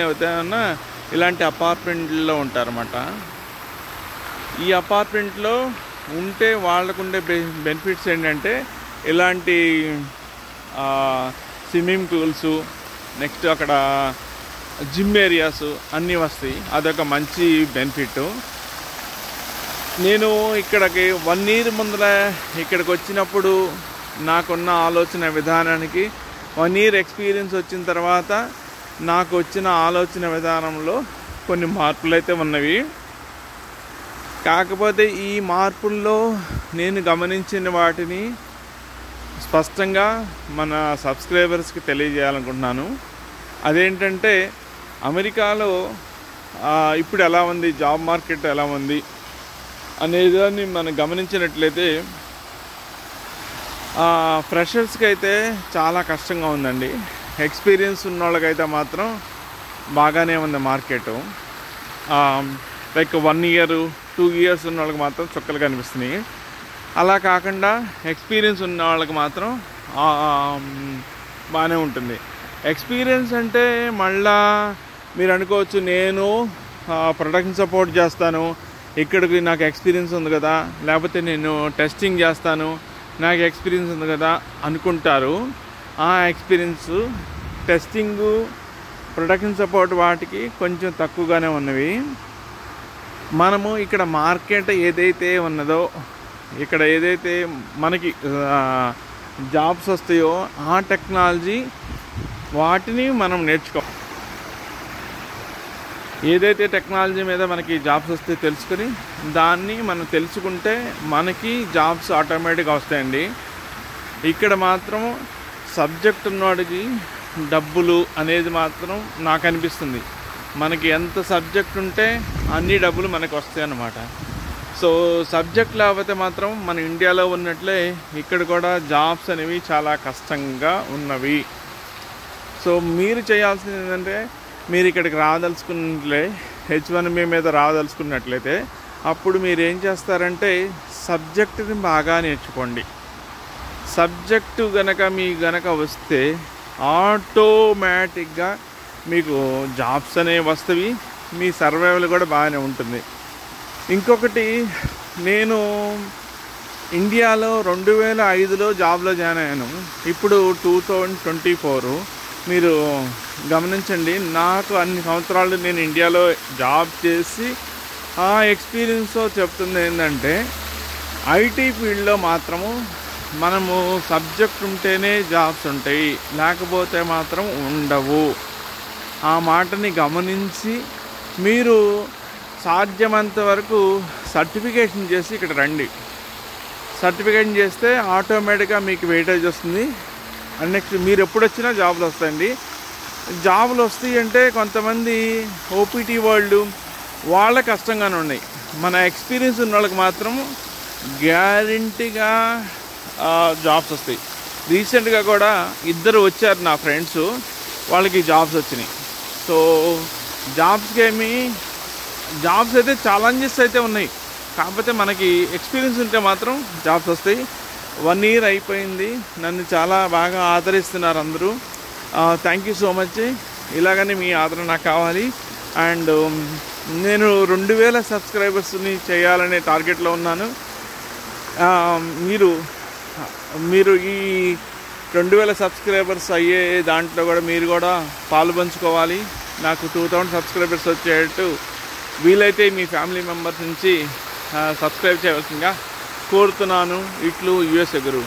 ఎవరైనా ఇలాంటి అపార్ట్మెంట్లో ఉంటారన్నమాట. ఈ అపార్ట్మెంట్లో ఉంటే వాళ్ళకుండే బెనిఫిట్స్ ఏంటంటే ఇలాంటి స్విమ్మింగ్ పూల్స్, నెక్స్ట్ అక్కడ జిమ్ ఏరియాస్ అన్నీ వస్తాయి. అదొక మంచి బెనిఫిట్. నేను ఇక్కడికి 1 year ముందర ఇక్కడికి వచ్చినప్పుడు నాకున్న ఆలోచన విధానానికి 1 year ఎక్స్పీరియన్స్ వచ్చిన తర్వాత నాకు వచ్చిన ఆలోచన విధానంలో కొన్ని మార్పులు అయితే ఉన్నవి. కాకపోతే ఈ మార్పుల్లో నేను గమనించిన వాటిని స్పష్టంగా మన సబ్స్క్రైబర్స్కి తెలియజేయాలనుకుంటున్నాను. అదేంటంటే అమెరికాలో ఇప్పుడు ఎలా ఉంది, జాబ్ మార్కెట్ ఎలా ఉంది అనేదాన్ని మనం గమనించినట్లయితే ఫ్రెషర్స్కి అయితే చాలా కష్టంగా ఉందండి. ఎక్స్పీరియన్స్ ఉన్న వాళ్ళకైతే మాత్రం బాగానే ఉంది మార్కెట్. లైక్ 1 year 2 years ఉన్న వాళ్ళకి మాత్రం చుక్కలు కనిపిస్తున్నాయి. అలా కాకుండా ఎక్స్పీరియన్స్ ఉన్న వాళ్ళకి మాత్రం బాగానే ఉంటుంది. ఎక్స్పీరియన్స్ అంటే మళ్ళా మీరు అనుకోవచ్చు, నేను ప్రొడక్షన్ సపోర్ట్ చేస్తాను, ఇక్కడికి నాకు ఎక్స్పీరియన్స్ ఉంది కదా, లేకపోతే నేను టెస్టింగ్ చేస్తాను, నాకు ఎక్స్పీరియన్స్ ఉంది కదా అనుకుంటారు. ఆ ఎక్స్పీరియన్స్ టెస్టింగు, ప్రొడక్షన్ సపోర్ట్ వాటికి కొంచెం తక్కువగానే ఉన్నవి. మనము ఇక్కడ మార్కెట్ ఏదైతే ఉన్నదో, ఇక్కడ ఏదైతే మనకి జాబ్స్ వస్తాయో ఆ టెక్నాలజీ వాటిని మనం నేర్చుకోవాలి. ఏదైతే టెక్నాలజీ మీద మనకి జాబ్స్ వస్తే తెలుసుకొని దాన్ని మనం తెలుసుకుంటే మనకి జాబ్స్ ఆటోమేటిక్గా వస్తాయండి. ఇక్కడ మాత్రం సబ్జెక్ట్ ఉన్నవాడికి డబ్బులు అనేది మాత్రం నాకు అనిపిస్తుంది. మనకి ఎంత సబ్జెక్ట్ ఉంటే అన్ని డబ్బులు మనకు వస్తాయి అన్నమాట. సో సబ్జెక్ట్ లేకపోతే మాత్రం మన ఇండియాలో ఉన్నట్లే ఇక్కడ కూడా జాబ్స్ అనేవి చాలా కష్టంగా ఉన్నవి. సో మీరు చేయాల్సింది ఏంటంటే, మీరు ఇక్కడికి రాదలుచుకున్నట్లే, H1B మీద రాదలుచుకున్నట్లయితే అప్పుడు మీరు ఏం చేస్తారంటే సబ్జెక్టుని బాగా నేర్చుకోండి. సబ్జెక్టు గనక వస్తే ఆటోమేటిక్గా మీకు జాబ్స్ అనేవి వస్తాయి, మీ సర్వైవల్ కూడా బాగానే ఉంటుంది. ఇంకొకటి, నేను ఇండియాలో 2005లో జాబ్లో జాయిన్ అయ్యాను. ఇప్పుడు 2024. మీరు గమనించండి, నాకు అన్ని సంవత్సరాలు నేను ఇండియాలో జాబ్ చేసి ఆ ఎక్స్పీరియన్స్ చెప్తుంది ఏంటంటే, ఐటీ ఫీల్డ్లో మాత్రము మనము సబ్జెక్ట్ ఉంటేనే జాబ్స్ ఉంటాయి, లేకపోతే మాత్రం ఉండవు. ఆ మాటని గమనించి మీరు సాధ్యమంత వరకు సర్టిఫికేషన్ చేసి ఇక్కడ రండి. సర్టిఫికేషన్ చేస్తే ఆటోమేటిక్గా మీకు వెయిటేజ్ వస్తుంది. అండ్ నెక్స్ట్ మీరు ఎప్పుడు వచ్చినా జాబులు వస్తాయండి. జాబులు వస్తాయి అంటే కొంతమంది ఓపీటీ వాళ్ళ కష్టంగానే ఉన్నాయి. మన ఎక్స్పీరియన్స్ ఉన్న వాళ్ళకి మాత్రం గ్యారంటీగా జాబ్స్ వస్తాయి. రీసెంట్గా కూడా 2 వచ్చారు నా ఫ్రెండ్స్, వాళ్ళకి జాబ్స్ వచ్చినాయి. సో జాబ్స్ అయితే ఛాలెంజెస్ అయితే ఉన్నాయి, కాకపోతే మనకి ఎక్స్పీరియన్స్ ఉంటే మాత్రం జాబ్స్ వస్తాయి. 1 year అయిపోయింది, నన్ను చాలా బాగా ఆదరిస్తున్నారు అందరూ. Thank you so much. ఇలాగనే మీ ఆదరణ నాకు కావాలి. అండ్ నేను 2000 సబ్స్క్రైబర్స్ని చేయాలనే టార్గెట్లో ఉన్నాను. మీరు ఈ 2000 సబ్స్క్రైబర్స్ అయ్యే దాంట్లో కూడా మీరు కూడా పాలు పంచుకోవాలి. నాకు 2000 సబ్స్క్రైబర్స్ వచ్చేటట్టు వీలైతే మీ ఫ్యామిలీ మెంబర్స్ నుంచి సబ్స్క్రైబ్ చేయవలసిందిగా కోరుతున్నాను. ఇట్లు USA గురు.